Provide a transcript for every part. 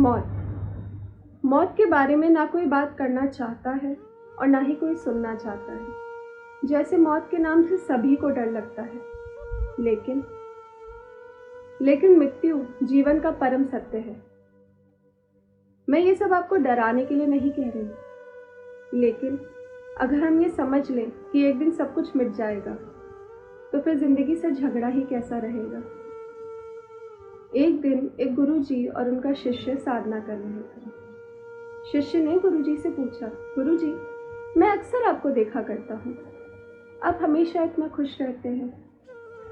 मौत के बारे में ना कोई बात करना चाहता है और ना ही कोई सुनना चाहता है। जैसे मौत के नाम से सभी को डर लगता है, लेकिन मृत्यु जीवन का परम सत्य है। मैं ये सब आपको डराने के लिए नहीं कह रही, लेकिन अगर हम ये समझ लें कि एक दिन सब कुछ मिट जाएगा, तो फिर जिंदगी से झगड़ा ही कैसा रहेगा। एक दिन एक गुरुजी और उनका शिष्य साधना कर रहे थे। शिष्य ने गुरुजी से पूछा, गुरुजी, मैं अक्सर आपको देखा करता हूँ, आप हमेशा इतना खुश रहते हैं।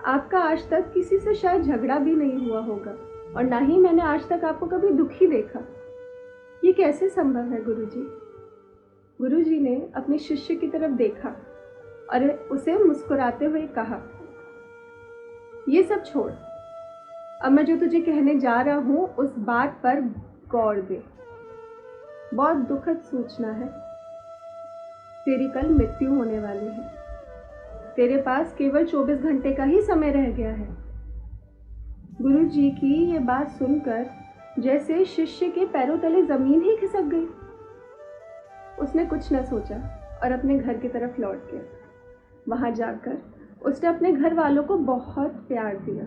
आपका आज तक किसी से शायद झगड़ा भी नहीं हुआ होगा, और ना ही मैंने आज तक आपको कभी दुखी देखा। ये कैसे संभव है गुरुजी? गुरुजी ने अपने शिष्य की तरफ देखा और उसे मुस्कुराते हुए कहा, ये सब छोड़, अब मैं जो तुझे कहने जा रहा हूँ उस बात पर गौर दे। बहुत दुखद सूचना है, तेरी कल मृत्यु होने वाली है। तेरे पास केवल 24 घंटे का ही समय रह गया है। गुरुजी की ये बात सुनकर जैसे शिष्य के पैरों तले जमीन ही खिसक गई। उसने कुछ न सोचा और अपने घर की तरफ लौट गया। वहां जाकर उसने अपने घर वालों को बहुत प्यार दिया।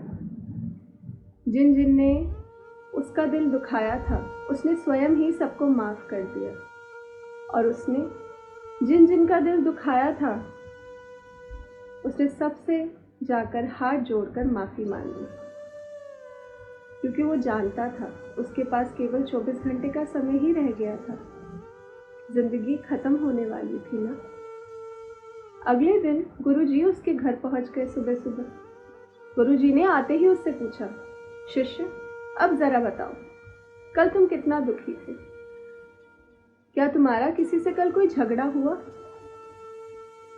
जिन जिन ने उसका दिल दुखाया था, उसने स्वयं ही सबको माफ कर दिया, और उसने जिन जिन का दिल दुखाया था, उसने सबसे जाकर हाथ जोड़कर माफी मांग ली, क्योंकि वो जानता था उसके पास केवल 24 घंटे का समय ही रह गया था। जिंदगी खत्म होने वाली थी ना। अगले दिन गुरुजी उसके घर पहुंच गए सुबह सुबह। गुरुजी ने आते ही उससे पूछा, शिष्य, अब जरा बताओ, कल तुम कितना दुखी थे? क्या तुम्हारा किसी से कल कोई झगड़ा हुआ?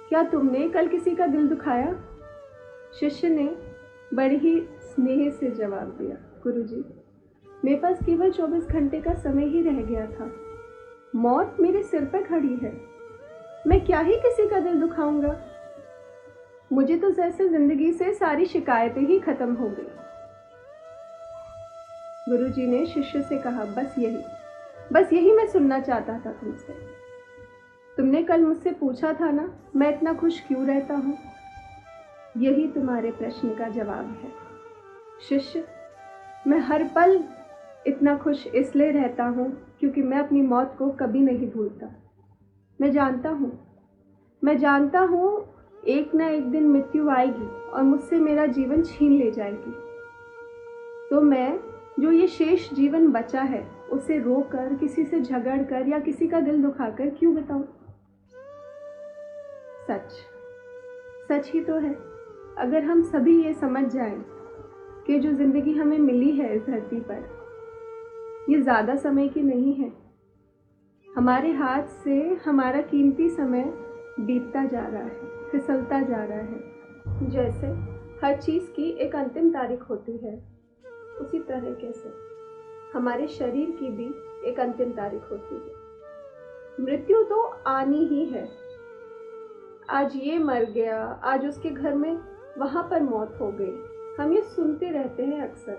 क्या तुमने कल किसी का दिल दुखाया? शिष्य ने बड़े ही स्नेह से जवाब दिया, गुरुजी, मेरे पास केवल 24 घंटे का समय ही रह गया था। मौत मेरे सिर पर खड़ी है, मैं क्या ही किसी का दिल दुखाऊंगा। मुझे तो जैसे जिंदगी से सारी शिकायतें ही खत्म हो गई। गुरुजी ने शिष्य से कहा, बस यही मैं सुनना चाहता था तुमसे। तुमने कल मुझसे पूछा था ना, मैं इतना खुश क्यों रहता हूँ? यही तुम्हारे प्रश्न का जवाब है। शिष्य, मैं हर पल इतना खुश इसलिए रहता हूँ क्योंकि मैं अपनी मौत को कभी नहीं भूलता। मैं जानता हूँ एक ना एक दिन मृत्यु आएगी और मुझसे मेरा जीवन छीन ले जाएगी। तो मैं जो ये शेष जीवन बचा है उसे रोकर, किसी से झगड़कर या किसी का दिल दुखाकर क्यों बिताऊं? सच ही तो है। अगर हम सभी ये समझ जाएं कि जो जिंदगी हमें मिली है इस धरती पर, ये ज़्यादा समय की नहीं है। हमारे हाथ से हमारा कीमती समय बीतता जा रहा है, फिसलता जा रहा है। जैसे हर चीज़ की एक अंतिम तारीख होती है, उसी तरीके से हमारे शरीर की भी एक अंतिम तारीख होती है। मृत्यु तो आनी ही है। आज ये मर गया, आज उसके घर में वहाँ पर मौत हो गई। हम ये सुनते रहते हैं अक्सर,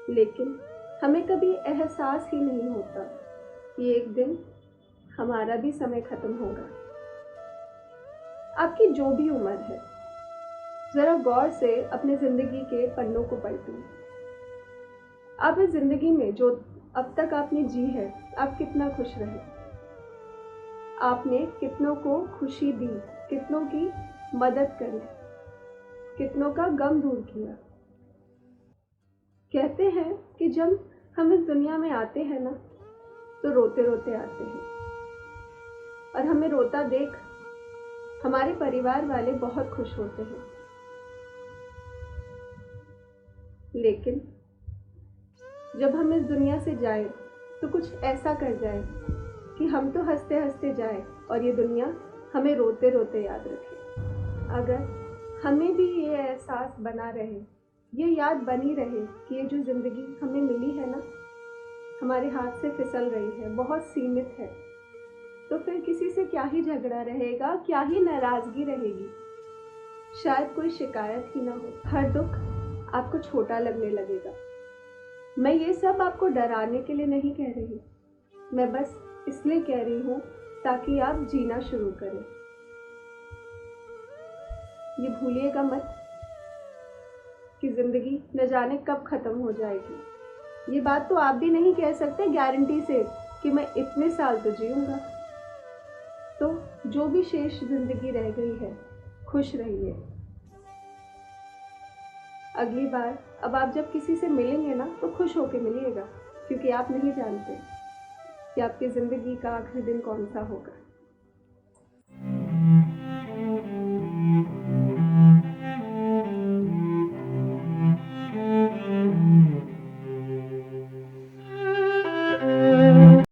लेकिन हमें कभी एहसास ही नहीं होता कि एक दिन हमारा भी समय खत्म होगा। आपकी जो भी उम्र है, जरा गौर से अपने जिंदगी के पन्नों को पलटिए। आप इस जिंदगी में जो अब तक आपने जी है, आप कितना खुश रहे? आपने कितनों को खुशी दी, कितनों की मदद करी, कितनों का गम दूर किया। कहते हैं कि जब हम इस दुनिया में आते हैं ना, तो रोते रोते आते हैं, और हमें रोता देख हमारे परिवार वाले बहुत खुश होते हैं। लेकिन जब हम इस दुनिया से जाए तो कुछ ऐसा कर जाए कि हम तो हंसते हंसते जाए और ये दुनिया हमें रोते रोते याद रखे। अगर हमें भी ये एहसास बना रहे, ये याद बनी रहे कि ये जो ज़िंदगी हमें मिली है ना, हमारे हाथ से फिसल रही है, बहुत सीमित है, तो फिर किसी से क्या ही झगड़ा रहेगा, क्या ही नाराज़गी रहेगी। शायद कोई शिकायत ही ना हो। हर दुख आपको छोटा लगने लगेगा। मैं ये सब आपको डराने के लिए नहीं कह रही, मैं बस इसलिए कह रही हूँ ताकि आप जीना शुरू करें। ये भूलिएगा मत कि ज़िंदगी न जाने कब ख़त्म हो जाएगी। ये बात तो आप भी नहीं कह सकते गारंटी से कि मैं इतने साल तो जीऊँगा। तो जो भी शेष ज़िंदगी रह गई है, खुश रहिए। अगली बार अब आप जब किसी से मिलेंगे ना तो खुश होके मिलिएगा, क्योंकि आप नहीं जानते कि आपकी ज़िंदगी का आखिरी दिन कौन सा होगा।